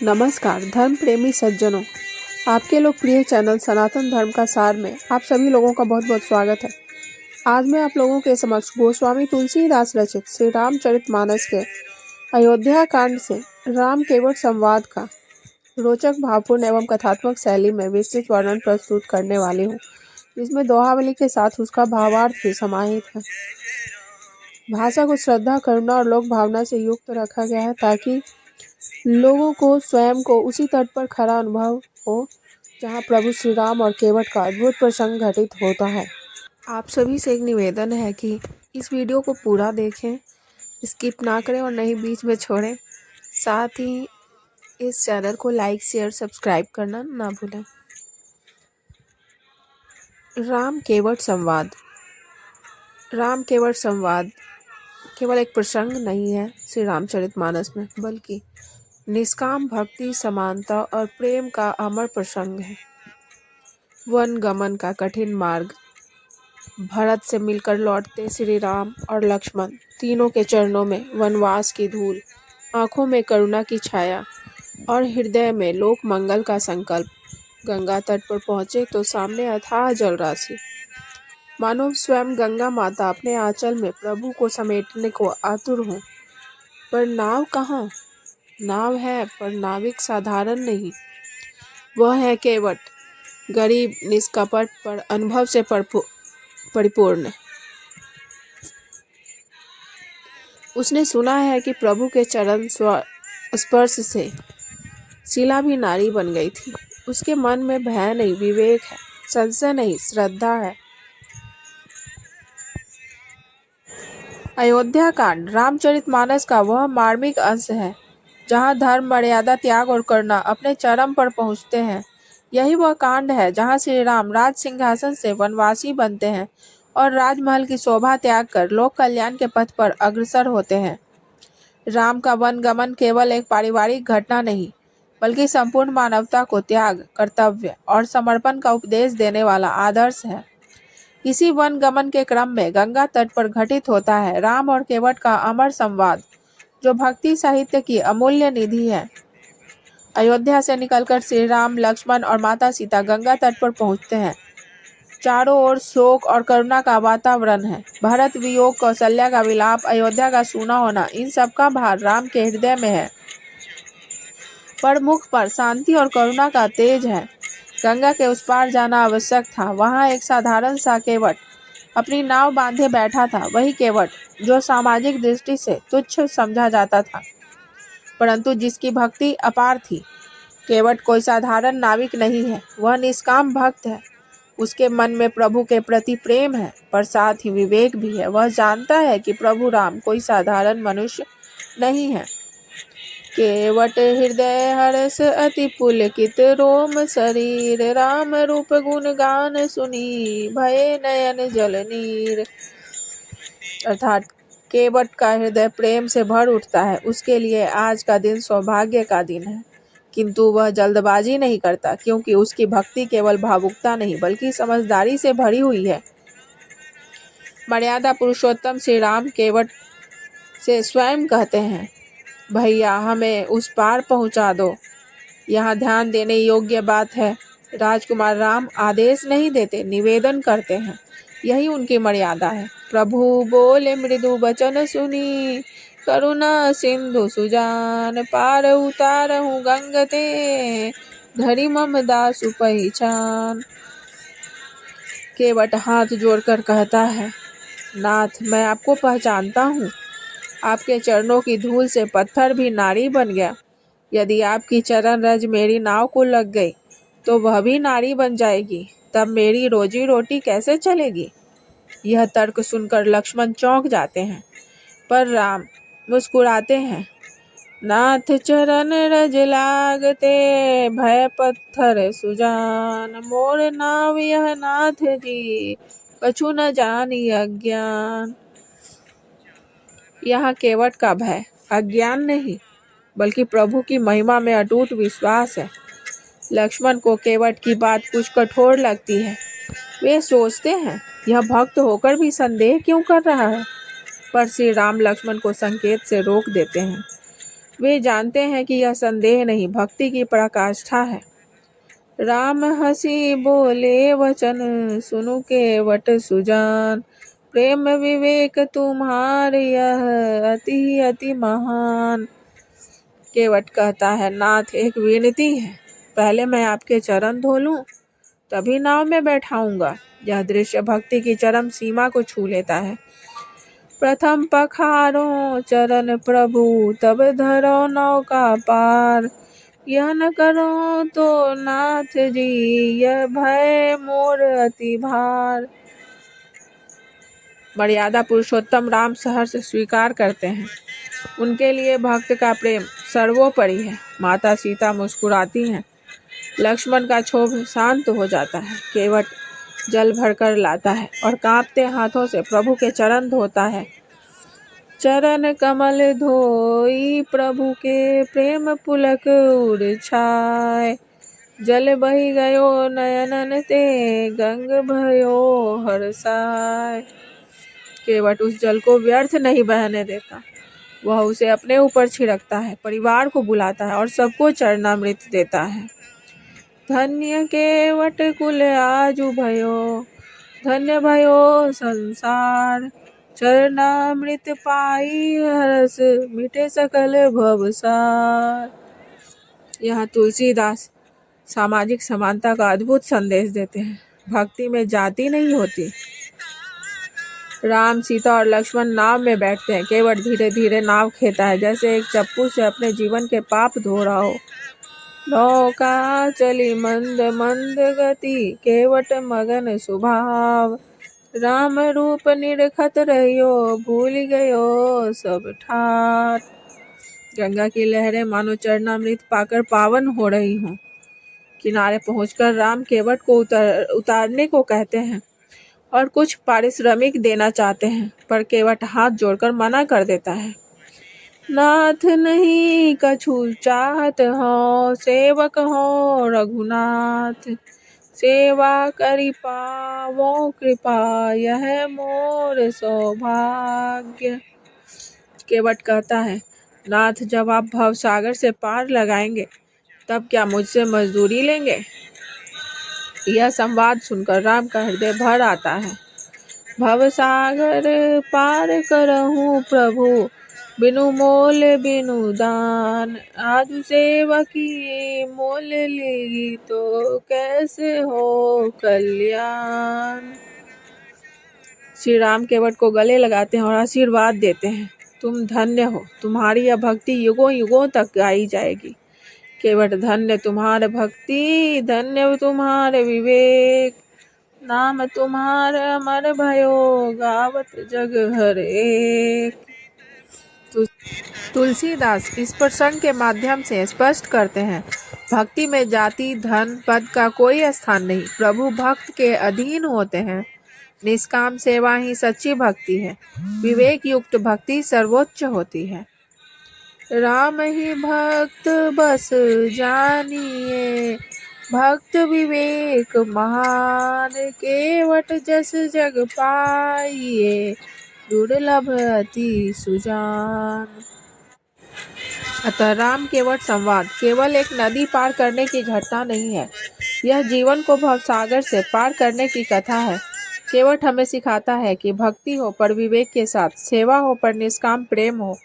नमस्कार धर्म प्रेमी सज्जनों, आपके लोकप्रिय चैनल सनातन धर्म का सार में आप सभी लोगों का बहुत बहुत स्वागत है। आज मैं आप लोगों के समक्ष गोस्वामी तुलसीदास रचित श्री रामचरितमानस के अयोध्या कांड से राम केवट संवाद का रोचक भावपूर्ण एवं कथात्मक शैली में विस्तृत वर्णन प्रस्तुत करने वाली हूँ, जिसमें दोहावली के साथ उसका भावार्थ भी समाहित है। भाषा को श्रद्धा, करुणा और लोक भावना से युक्त रखा गया है ताकि लोगों को स्वयं को उसी तट पर खड़ा अनुभव हो जहाँ प्रभु श्री राम और केवट का अद्भुत प्रसंग घटित होता है। आप सभी से एक निवेदन है कि इस वीडियो को पूरा देखें, स्किप ना करें और नहीं बीच में छोड़ें। साथ ही इस चैनल को लाइक, शेयर, सब्सक्राइब करना ना भूलें। राम केवट संवाद। राम केवट संवाद केवल एक प्रसंग नहीं है श्री रामचरितमानस में, बल्कि निष्काम भक्ति, समानता और प्रेम का अमर प्रसंग है। वन गमन का कठिन मार्ग। भरत से मिलकर लौटते श्री राम और लक्ष्मण तीनों के चरणों में वनवास की धूल, आंखों में करुणा की छाया और हृदय में लोक मंगल का संकल्प। गंगा तट पर पहुंचे तो सामने अथाह जल राशि, मानो स्वयं गंगा माता अपने आंचल में प्रभु को समेटने को आतुर हो। पर नाव कहाँ? नाव है पर नाविक साधारण नहीं, वह है केवट, गरीब, निष्कपट पर अनुभव से परिपूर्ण। उसने सुना है कि प्रभु के चरण स्पर्श से शिला भी नारी बन गई थी। उसके मन में भय नहीं, विवेक है, संशय नहीं, श्रद्धा है। अयोध्या कांड रामचरितमानस का वह मार्मिक अंश है जहाँ धर्म, मर्यादा, त्याग और करुणा अपने चरम पर पहुँचते हैं। यही वह कांड है जहाँ श्री राम राज सिंहासन से वनवासी बनते हैं और राजमहल की शोभा त्याग कर लोक कल्याण के पथ पर अग्रसर होते हैं। राम का वन गमन केवल एक पारिवारिक घटना नहीं, बल्कि संपूर्ण मानवता को त्याग, कर्तव्य और समर्पण का उपदेश देने वाला आदर्श है। इसी वन गमन के क्रम में गंगा तट पर घटित होता है राम और केवट का अमर संवाद, जो भक्ति साहित्य की अमूल्य निधि है। अयोध्या से निकलकर श्री राम, लक्ष्मण और माता सीता गंगा तट पर पहुंचते हैं। चारों ओर शोक और करुणा का वातावरण है। भरत वियोग, कौशल्या का विलाप, अयोध्या का सूना होना, इन सब का भार राम के हृदय में है, पर मुख पर शांति और करुणा का तेज है। गंगा के उस पार जाना आवश्यक था। वहां एक साधारण सा केवट अपनी नाव बांधे बैठा था। वही केवट जो सामाजिक दृष्टि से तुच्छ समझा जाता था, परंतु जिसकी भक्ति अपार थी। केवट कोई साधारण नाविक नहीं है, वह निष्काम भक्त है। उसके मन में प्रभु के प्रति प्रेम है, पर साथ ही विवेक भी है। वह जानता है कि प्रभु राम कोई साधारण मनुष्य नहीं है। केवट हृदय हर्ष अति पुलकित, रोम शरीर राम रूप गुण गान सुनी, भय नयन जल नीर। अर्थात केवट का हृदय प्रेम से भर उठता है। उसके लिए आज का दिन सौभाग्य का दिन है, किंतु वह जल्दबाजी नहीं करता, क्योंकि उसकी भक्ति केवल भावुकता नहीं बल्कि समझदारी से भरी हुई है। मर्यादा पुरुषोत्तम श्री राम केवट से स्वयं कहते हैं, भैया हमें उस पार पहुंचा दो। यहाँ ध्यान देने योग्य बात है, राजकुमार राम आदेश नहीं देते, निवेदन करते हैं। यही उनकी मर्यादा है। प्रभु बोले मृदु वचन सुनी, करुणा सिंधु सुजान, पार उतारहूँ गंग ते, धरि मम दासु पहिचान। केवट हाथ जोड़कर कहता है, नाथ मैं आपको पहचानता हूँ। आपके चरणों की धूल से पत्थर भी नारी बन गया। यदि आपकी चरण रज मेरी नाव को लग गई तो वह भी नारी बन जाएगी। तब मेरी रोजी रोटी कैसे चलेगी? यह तर्क सुनकर लक्ष्मण चौंक जाते हैं, पर राम मुस्कुराते हैं। नाथ चरण रज लागते, भय पत्थर सुजान, मोर नाव यह नाथ जी, कछु न जानी अज्ञान। यहाँ केवट का भय अज्ञान नहीं, बल्कि प्रभु की महिमा में अटूट विश्वास है। लक्ष्मण को केवट की बात कुछ कठोर लगती है। वे सोचते हैं, यह भक्त होकर भी संदेह क्यों कर रहा है? पर श्री राम लक्ष्मण को संकेत से रोक देते हैं। वे जानते हैं कि यह संदेह नहीं भक्ति की पराकाष्ठा है। राम हंसी बोले वचन सुनु केवट सुजान, प्रेम विवेक तुम्हारे यह अति अति महान। केवट कहता है, नाथ एक विनती है, पहले मैं आपके चरण धो लूं, तभी नाव में बैठाऊंगा। यह दृश्य भक्ति की चरम सीमा को छू लेता है। प्रथम पखारो चरण प्रभु, तब धरो नौका पार, यह न करो तो नाथ जी, यह भय मोर अति भार। मर्यादा पुरुषोत्तम राम सहर्ष स्वीकार करते हैं। उनके लिए भक्त का प्रेम सर्वोपरि है। माता सीता मुस्कुराती हैं। लक्ष्मण का क्षोभ शांत हो जाता है। केवट जल भरकर लाता है और कांपते हाथों से प्रभु के चरण धोता है। चरण कमल धोई प्रभु के, प्रेम पुलक उड़ छाय, जल बही गयो नयनन ते, गंग भयो हर्षाय। केवट उस जल को व्यर्थ नहीं बहने देता, वह उसे अपने ऊपर छिड़कता है, परिवार को बुलाता है और सबको चरणामृत देता है। धन्य केवट कुल आजु भयो, धन्य भयो संसार, चरणामृत पाई हरस, मिटे सकल भवसार। यहाँ तुलसीदास सामाजिक समानता का अद्भुत संदेश देते हैं। भक्ति में जाति नहीं होती। राम, सीता और लक्ष्मण नाव में बैठते हैं। केवट धीरे धीरे नाव खेता है, जैसे एक चप्पू से अपने जीवन के पाप धो रहा हो। नौका चली मंद मंद गति, केवट मगन स्वभाव, राम रूप निरखत रहियो, भूल गयो सब ठाट। गंगा की लहरें मानो चरणामृत पाकर पावन हो रही हों। किनारे पहुंचकर राम केवट को उतारने को कहते हैं और कुछ पारिश्रमिक देना चाहते हैं, पर केवट हाथ जोड़कर मना कर देता है। नाथ नहीं कछु चाहत हो, सेवक हो रघुनाथ, सेवा करी पावो कृपा, यह मोर सौभाग्य। केवट कहता है, नाथ जब आप भवसागर से पार लगाएंगे तब क्या मुझसे मजदूरी लेंगे? यह संवाद सुनकर राम का हृदय भर आता है। भवसागर पार करहूँ प्रभु, बिनु मोल बिनु दान, आज सेवकी मोल ली तो कैसे हो कल्याण। श्री राम केवट को गले लगाते हैं और आशीर्वाद देते हैं। तुम धन्य हो, तुम्हारी यह भक्ति युगों युगों तक गाई जाएगी। केवट धन्य तुम्हारे भक्ति, धन्य तुम्हारे विवेक, नाम तुम्हारे अमर भयो, गावत जग हर एक। तुलसीदास इस प्रसंग के माध्यम से स्पष्ट करते हैं, भक्ति में जाति धन पद का कोई स्थान नहीं। प्रभु भक्त के अधीन होते हैं। निष्काम सेवा ही सच्ची भक्ति है। विवेक युक्त भक्ति सर्वोच्च होती है। राम ही भक्त बस जानिए, भक्त विवेक महान, केवट जस जग पाइए, दुर्लभ अति सुजान। अतः राम केवट संवाद केवल एक नदी पार करने की घटना नहीं है, यह जीवन को भवसागर से पार करने की कथा है। केवट हमें सिखाता है कि भक्ति हो पर विवेक के साथ, सेवा हो पर निष्काम प्रेम हो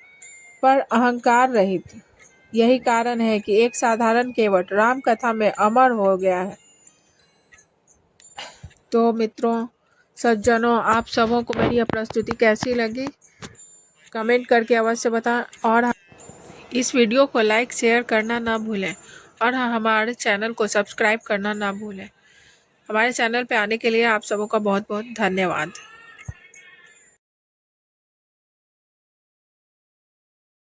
पर अहंकार रहित। यही कारण है कि एक साधारण केवट राम कथा में अमर हो गया है। तो मित्रों, सज्जनों, आप सबों को मेरी यह प्रस्तुति कैसी लगी कमेंट करके अवश्य बताएं और इस वीडियो को लाइक शेयर करना ना भूलें और हमारे चैनल को सब्सक्राइब करना ना भूलें। हमारे चैनल पे आने के लिए आप सबों का बहुत बहुत धन्यवाद।